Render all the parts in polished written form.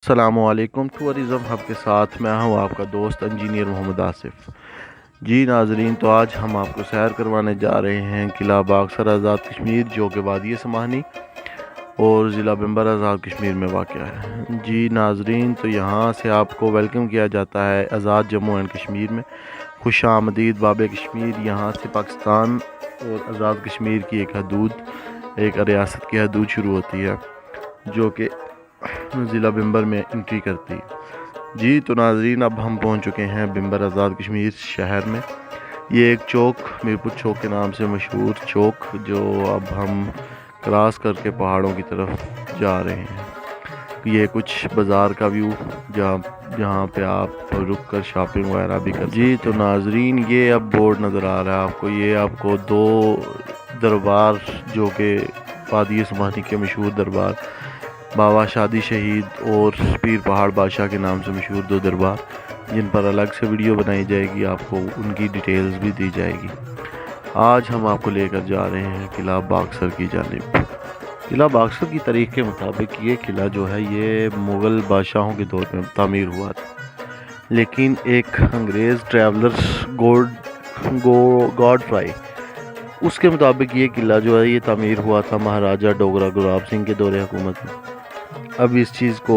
السلام علیکم tourism hub کے ساتھ میں ہوں آپ کا دوست انجینئر محمد آصف۔ جی ناظرین، تو آج ہم آپ کو سیر کروانے جا رہے ہیں قلعہ باکسر آزاد کشمیر، جو کہ وادی سماہنی اور ضلع بمبر آزاد کشمیر میں واقع ہے۔ جی ناظرین، تو یہاں سے آپ کو ویلکم کیا جاتا ہے آزاد جموں اینڈ کشمیر میں۔ خوش آمدید باب کشمیر۔ یہاں سے پاکستان اور آزاد کشمیر کی ایک ریاست کی حدود شروع ہوتی ہے، جو کہ ضلع بمبر میں انٹری کرتی ہے۔ جی تو ناظرین، اب ہم پہنچ چکے ہیں بمبر آزاد کشمیر شہر میں۔ یہ ایک چوک، میرپور چوک کے نام سے مشہور چوک، جو اب ہم کراس کر کے پہاڑوں کی طرف جا رہے ہیں۔ یہ کچھ بازار کا ویو جہاں پہ آپ رک کر شاپنگ وغیرہ بھی کر۔ جی تو ناظرین، یہ اب بورڈ نظر آ رہا ہے آپ کو، یہ آپ کو دو دربار، جو کہ وادی سماہنی کے مشہور دربار بابا شادی شہید اور پیر پہاڑ بادشاہ کے نام سے مشہور دو دربار، جن پر الگ سے ویڈیو بنائی جائے گی، آپ کو ان کی ڈیٹیلز بھی دی جائے گی۔ آج ہم آپ کو لے کر جا رہے ہیں قلعہ باکسر کی جانب۔ قلعہ باکسر کی تاریخ کے مطابق یہ قلعہ جو ہے یہ مغل بادشاہوں کے دور میں تعمیر ہوا تھا، لیکن ایک انگریز ٹریولر گاڈ فرائی، اس کے مطابق یہ قلعہ جو ہے یہ تعمیر ہوا تھا مہاراجہ ڈوگرا گلاب سنگھ کے دور حکومت میں۔ اب اس چیز کو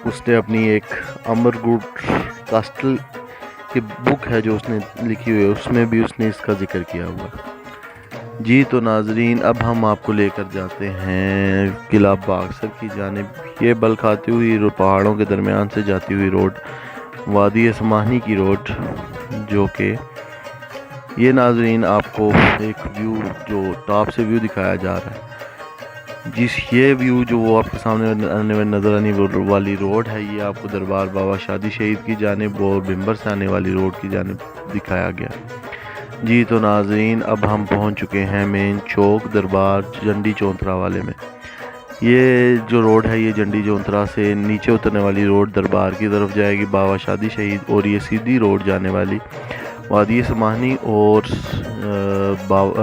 اس نے اپنی ایک امر گوٹ کاسٹل کی بک ہے جو اس نے لکھی ہوئی ہے، اس میں بھی اس نے اس کا ذکر کیا ہوا۔ جی تو ناظرین، اب ہم آپ کو لے کر جاتے ہیں قلعہ باکسر کی جانب۔ یہ بل کھاتی ہوئی پہاڑوں کے درمیان سے جاتی ہوئی روڈ، وادی سماہنی کی روڈ، جو کہ یہ ناظرین آپ کو ایک ویو جو ٹاپ سے ویو دکھایا جا رہا ہے، یہ ویو جو وہ آپ کے سامنے نظر آنے والی روڈ ہے، یہ آپ کو دربار بابا شادی شہید کی جانب اور بمبر سے آنے والی روڈ کی جانب دکھایا گیا۔ جی تو ناظرین، اب ہم پہنچ چکے ہیں مین چوک دربار جنڈی چونترا والے میں۔ یہ جو روڈ ہے یہ جنڈی چونترا سے نیچے اترنے والی روڈ دربار کی طرف جائے گی بابا شادی شہید، اور یہ سیدھی روڈ جانے والی وادی سماہنی اور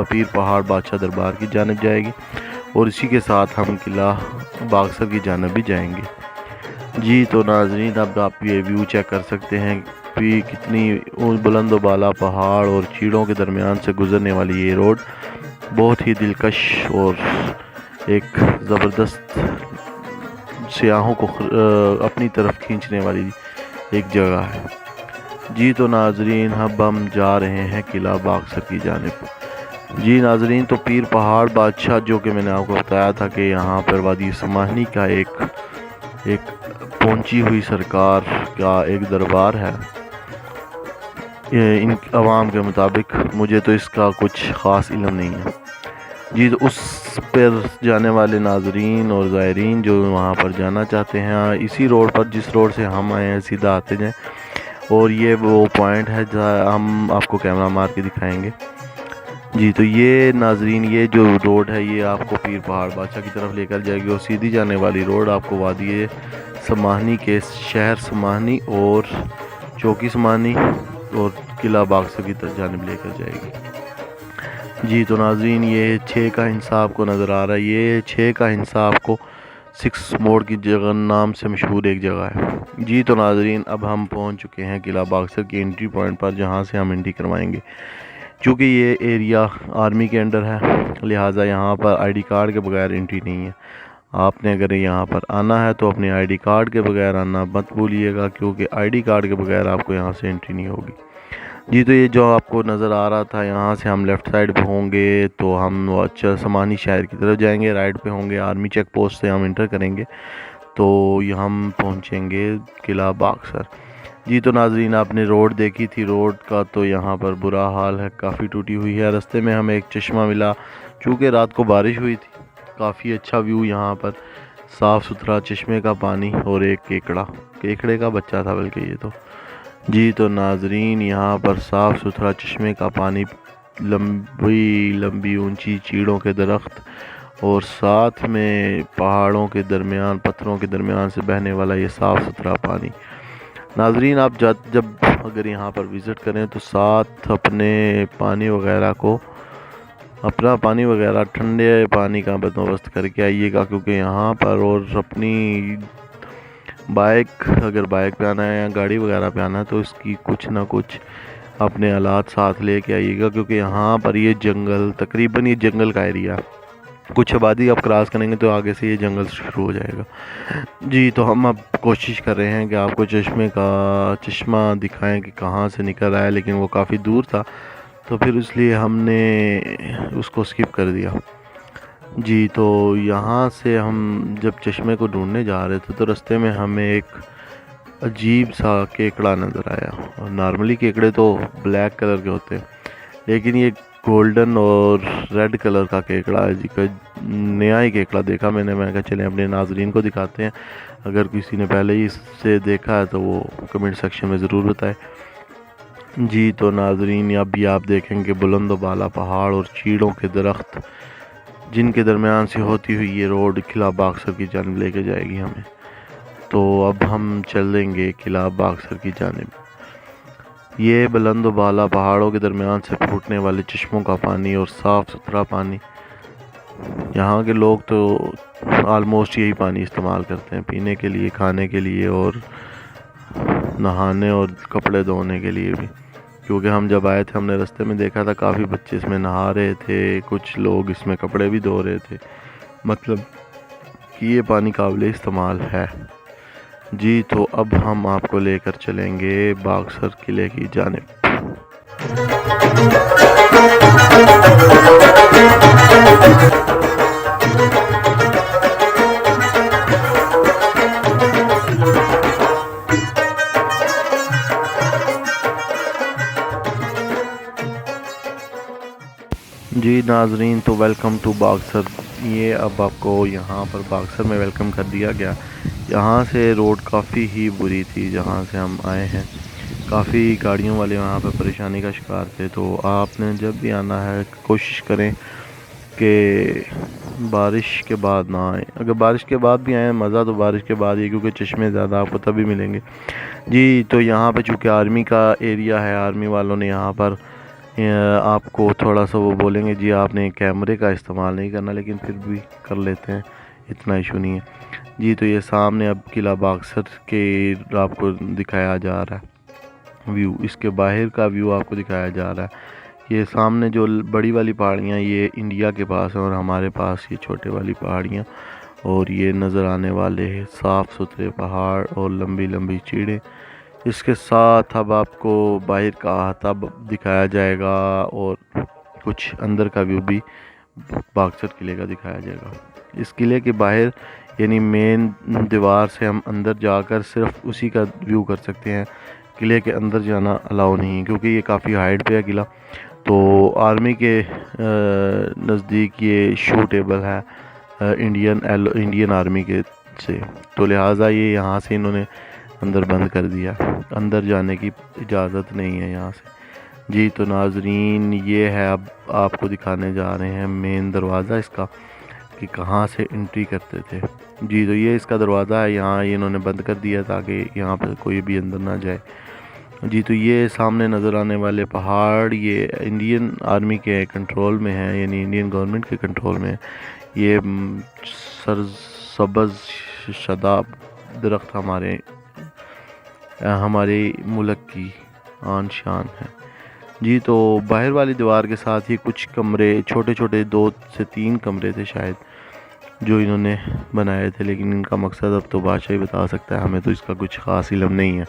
پیر پہاڑ بادشاہ دربار کی جانب جائے گی، اور اسی کے ساتھ ہم قلعہ باکسر کی جانب بھی جائیں گے۔ جی تو ناظرین، اب آپ یہ ویو چیک کر سکتے ہیں کہ کتنی بلند و بالا پہاڑ اور چیڑوں کے درمیان سے گزرنے والی یہ روڈ بہت ہی دلکش اور ایک زبردست سیاحوں کو اپنی طرف کھینچنے والی ایک جگہ ہے۔ جی تو ناظرین، اب ہم جا رہے ہیں قلعہ باکسر کی جانب۔ جی ناظرین، تو پیر پہاڑ بادشاہ، جو کہ میں نے آپ کو بتایا تھا کہ یہاں پر وادی سماہنی کا ایک پہنچی ہوئی سرکار کا ایک دربار ہے، ان عوام کے مطابق، مجھے تو اس کا کچھ خاص علم نہیں ہے۔ جی تو اس پر جانے والے ناظرین اور زائرین جو وہاں پر جانا چاہتے ہیں، اسی روڈ پر جس روڈ سے ہم آئے ہیں سیدھا آتے جائیں، اور یہ وہ پوائنٹ ہے جہاں ہم آپ کو کیمرہ مار کے دکھائیں گے۔ جی تو یہ ناظرین، یہ جو روڈ ہے یہ آپ کو پیر پہاڑ بادشاہ کی طرف لے کر جائے گی، اور سیدھی جانے والی روڈ آپ کو وادی سماہنی کے شہر سماہنی اور چوکی سماہنی اور قلعہ باکسر کی جانب لے کر جائے گی۔ جی تو ناظرین، یہ 6 کا ہنسا آپ کو نظر آ رہا ہے، یہ 6 کا ہنسا آپ کو 6 موڑ کی جگہ نام سے مشہور ایک جگہ ہے۔ جی تو ناظرین، اب ہم پہنچ چکے ہیں قلعہ باکسر کی انٹری پوائنٹ پر، جہاں سے ہم انٹری کروائیں گے۔ چونکہ یہ ایریا آرمی کے انڈر ہے، لہٰذا یہاں پر آئی ڈی کارڈ کے بغیر انٹری نہیں ہے۔ آپ نے اگر یہاں پر آنا ہے تو اپنے آئی ڈی کارڈ کے بغیر آنا مت بھولیے گا، کیونکہ آئی ڈی کارڈ کے بغیر آپ کو یہاں سے انٹری نہیں ہوگی۔ جی تو یہ جو آپ کو نظر آ رہا تھا، یہاں سے ہم لیفٹ سائڈ پہ ہوں گے تو ہم سماہنی شہر کی طرف جائیں گے، رائٹ پہ ہوں گے آرمی چیک پوسٹ سے ہم انٹر کریں گے تو ہم پہنچیں گے قلعہ باکسر۔ جی تو ناظرین، آپ نے روڈ دیکھی تھی، روڈ کا تو یہاں پر برا حال ہے، کافی ٹوٹی ہوئی ہے۔ رستے میں ہمیں ایک چشمہ ملا، چونکہ رات کو بارش ہوئی تھی، کافی اچھا ویو یہاں پر، صاف ستھرا چشمے کا پانی اور ایک کیکڑے کا بچہ تھا بلکہ یہ تو۔ جی تو ناظرین، یہاں پر صاف ستھرا چشمے کا پانی، لمبی اونچی چیڑوں کے درخت، اور ساتھ میں پہاڑوں کے درمیان پتھروں کے درمیان سے بہنے والا یہ صاف ستھرا پانی۔ ناظرین، آپ جب اگر یہاں پر وزٹ کریں تو ساتھ اپنے پانی وغیرہ ٹھنڈے پانی کا بندوبست کر کے آئیے گا، کیونکہ یہاں پر اور اپنی اگر بائک پہ آنا ہے یا گاڑی وغیرہ پہ آنا ہے تو اس کی کچھ نہ کچھ اپنے آلات ساتھ لے کے آئیے گا، کیونکہ یہاں پر یہ جنگل تقریباً یہ جنگل کا ایریا، کچھ آبادی آپ کراس کریں گے تو آگے سے یہ جنگل شروع ہو جائے گا۔ جی تو ہم اب کوشش کر رہے ہیں کہ آپ کو چشمہ دکھائیں کہ کہاں سے نکل رہا ہے، لیکن وہ کافی دور تھا تو پھر اس لیے ہم نے اس کو سکپ کر دیا۔ جی تو یہاں سے ہم جب چشمے کو ڈھونڈنے جا رہے تھے تو رستے میں ہمیں ایک عجیب سا کیکڑا نظر آیا، اور نارملی کیکڑے تو بلیک کلر کے ہوتے ہیں، لیکن یہ گولڈن اور ریڈ کلر کا کیکڑا ہے جی کا نیا ہی کیکڑا دیکھا میں نے کہا چلیں اپنے ناظرین کو دکھاتے ہیں، اگر کسی نے پہلے ہی اس سے دیکھا ہے تو وہ کمنٹ سیکشن میں ضرور بتائے۔ جی تو ناظرین اب بھی آپ دیکھیں گے بلند و بالا پہاڑ اور چیڑوں کے درخت، جن کے درمیان سے ہوتی ہوئی یہ روڈ قلعہ باکسر کی جانب لے کے جائے گی ہمیں۔ تو اب ہم چلیں گے قلعہ باکسر کی جانب۔ یہ بلند و بالا پہاڑوں کے درمیان سے پھوٹنے والے چشموں کا پانی اور صاف ستھرا پانی، یہاں کے لوگ تو آلموسٹ یہی پانی استعمال کرتے ہیں پینے کے لیے، کھانے کے لیے اور نہانے اور کپڑے دھونے کے لیے بھی، کیونکہ ہم جب آئے تھے ہم نے رستے میں دیکھا تھا کافی بچے اس میں نہا رہے تھے، کچھ لوگ اس میں کپڑے بھی دھو رہے تھے، مطلب کہ یہ پانی قابل استعمال ہے۔ جی تو اب ہم آپ کو لے کر چلیں گے باکسر قلعے کی جانب۔ جی ناظرین تو ویلکم ٹو باکسر، یہ اب آپ کو یہاں پر باکسر میں ویلکم کر دیا گیا۔ یہاں سے روڈ کافی ہی بری تھی جہاں سے ہم آئے ہیں، کافی گاڑیوں والے وہاں پہ پریشانی کا شکار تھے، تو آپ نے جب بھی آنا ہے کوشش کریں کہ بارش کے بعد نہ آئیں، اگر بارش کے بعد بھی آئیں مزہ تو بارش کے بعد ہی، کیونکہ چشمے زیادہ آپ کو تبھی ملیں گے۔ جی تو یہاں پہ چونکہ آرمی کا ایریا ہے، آرمی والوں نے یہاں پر آپ کو تھوڑا سا وہ بولیں گے جی آپ نے کیمرے کا استعمال نہیں کرنا، لیکن پھر بھی کر لیتے ہیں، اتنا ایشو نہیں ہے۔ جی تو یہ سامنے اب قلعہ باکسر کے آپ کو دکھایا جا رہا ہے ویو، اس کے باہر کا ویو آپ کو دکھایا جا رہا ہے۔ یہ سامنے جو بڑی والی پہاڑیاں یہ انڈیا کے پاس ہیں اور ہمارے پاس یہ چھوٹے والی پہاڑیاں، اور یہ نظر آنے والے صاف ستھرے پہاڑ اور لمبی لمبی چیڑیں، اس کے ساتھ اب آپ کو باہر کا احاطہ دکھایا جائے گا اور کچھ اندر کا ویو بھی باکسر قلعے کا دکھایا جائے گا۔ اس قلعے کے باہر یعنی مین دیوار سے ہم اندر جا کر صرف اسی کا ویو کر سکتے ہیں، قلعے کے اندر جانا الاؤ نہیں ہے، کیونکہ یہ کافی ہائٹ پہ ہے قلعہ، تو آرمی کے نزدیک یہ شوٹیبل ہے انڈین آرمی کے سے، تو لہٰذا یہ یہاں سے انہوں نے اندر بند کر دیا، اندر جانے کی اجازت نہیں ہے یہاں سے۔ جی تو ناظرین یہ ہے اب آپ کو دکھانے جا رہے ہیں مین دروازہ اس کا کہ کہاں سے انٹری کرتے تھے۔ جی تو یہ اس کا دروازہ ہے، یہاں یہ انہوں نے بند کر دیا تاکہ یہاں پہ کوئی بھی اندر نہ جائے۔ جی تو یہ سامنے نظر آنے والے پہاڑ یہ انڈین آرمی کے کنٹرول میں ہیں، یعنی انڈین گورنمنٹ کے کنٹرول میں ہیں۔ یہ سرسبز شاداب درخت ہمارے ملک کی آن شان ہے۔ جی تو باہر والی دیوار کے ساتھ ہی کچھ کمرے چھوٹے چھوٹے 2 سے 3 کمرے تھے شاید جو انہوں نے بنائے تھے، لیکن ان کا مقصد اب تو بادشاہ ہی بتا سکتا ہے، ہمیں تو اس کا کچھ خاص علم نہیں ہے۔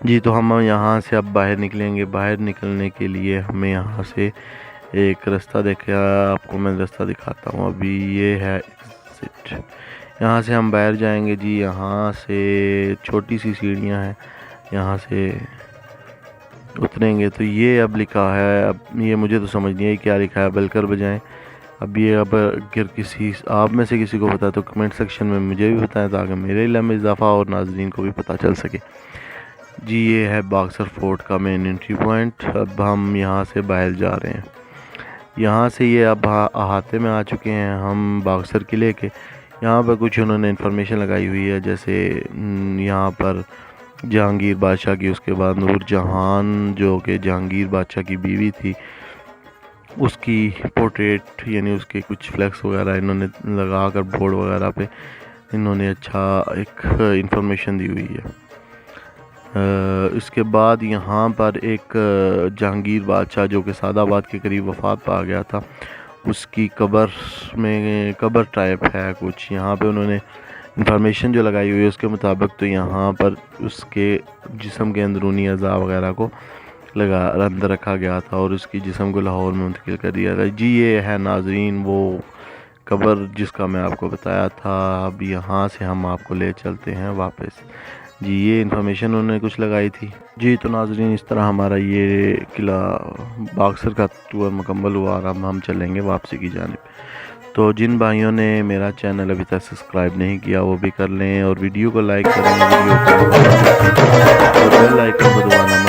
جی تو ہم یہاں سے اب باہر نکلیں گے، باہر نکلنے کے لیے ہمیں یہاں سے ایک رستہ آپ کو میں رستہ دکھاتا ہوں، ابھی یہ ہے ایگزٹ، یہاں سے ہم باہر جائیں گے۔ جی یہاں سے چھوٹی سی سیڑھیاں ہیں، یہاں سے اتریں گے تو یہ اب لکھا ہے، اب یہ مجھے تو سمجھ نہیں ہے کیا لکھا ہے، بل کر بجائیں۔ اب یہ اگر کسی آپ میں سے کسی کو پتا ہے تو کمنٹ سیکشن میں مجھے بھی بتائیں تاکہ میرے علم میں اضافہ اور ناظرین کو بھی پتہ چل سکے۔ جی یہ ہے باکسر فورٹ کا مین انٹری پوائنٹ، اب ہم یہاں سے باہر جا رہے ہیں۔ یہاں سے یہ اب احاطے میں آ چکے ہیں ہم باکسر قلعے کے۔ یہاں پر کچھ انہوں نے انفارمیشن لگائی ہوئی ہے، جیسے یہاں پر جہانگیر بادشاہ کی، اس کے بعد نور جہان جو کہ جہانگیر بادشاہ کی بیوی تھی، اس کی پورٹریٹ یعنی اس کے کچھ فلیکس وغیرہ انہوں نے لگا کر بورڈ وغیرہ پہ انہوں نے اچھا ایک انفارمیشن دی ہوئی ہے۔ اس کے بعد یہاں پر ایک جہانگیر بادشاہ جو کہ سعد آباد کے قریب وفات پا گیا تھا، اس کی قبر ٹائپ ہے کچھ یہاں پہ انہوں نے انفارمیشن جو لگائی ہوئی ہے اس کے مطابق، تو یہاں پر اس کے جسم کے اندرونی اعضاء وغیرہ کو اندر رکھا گیا تھا اور اس کی جسم کو لاہور میں منتقل کر دیا تھا۔ جی یہ ہے ناظرین وہ قبر جس کا میں آپ کو بتایا تھا۔ اب یہاں سے ہم آپ کو لے چلتے ہیں واپس۔ جی یہ انفارمیشن انہوں نے کچھ لگائی تھی۔ جی تو ناظرین اس طرح ہمارا یہ قلعہ باکسر کا ٹور مکمل ہوا اور اب ہم چلیں گے واپسی کی جانب۔ تو جن بھائیوں نے میرا چینل ابھی تک سبسکرائب نہیں کیا وہ بھی کر لیں اور ویڈیو کو لائک کریں، ویڈیو کو اور بیل آئیکن کو دبانا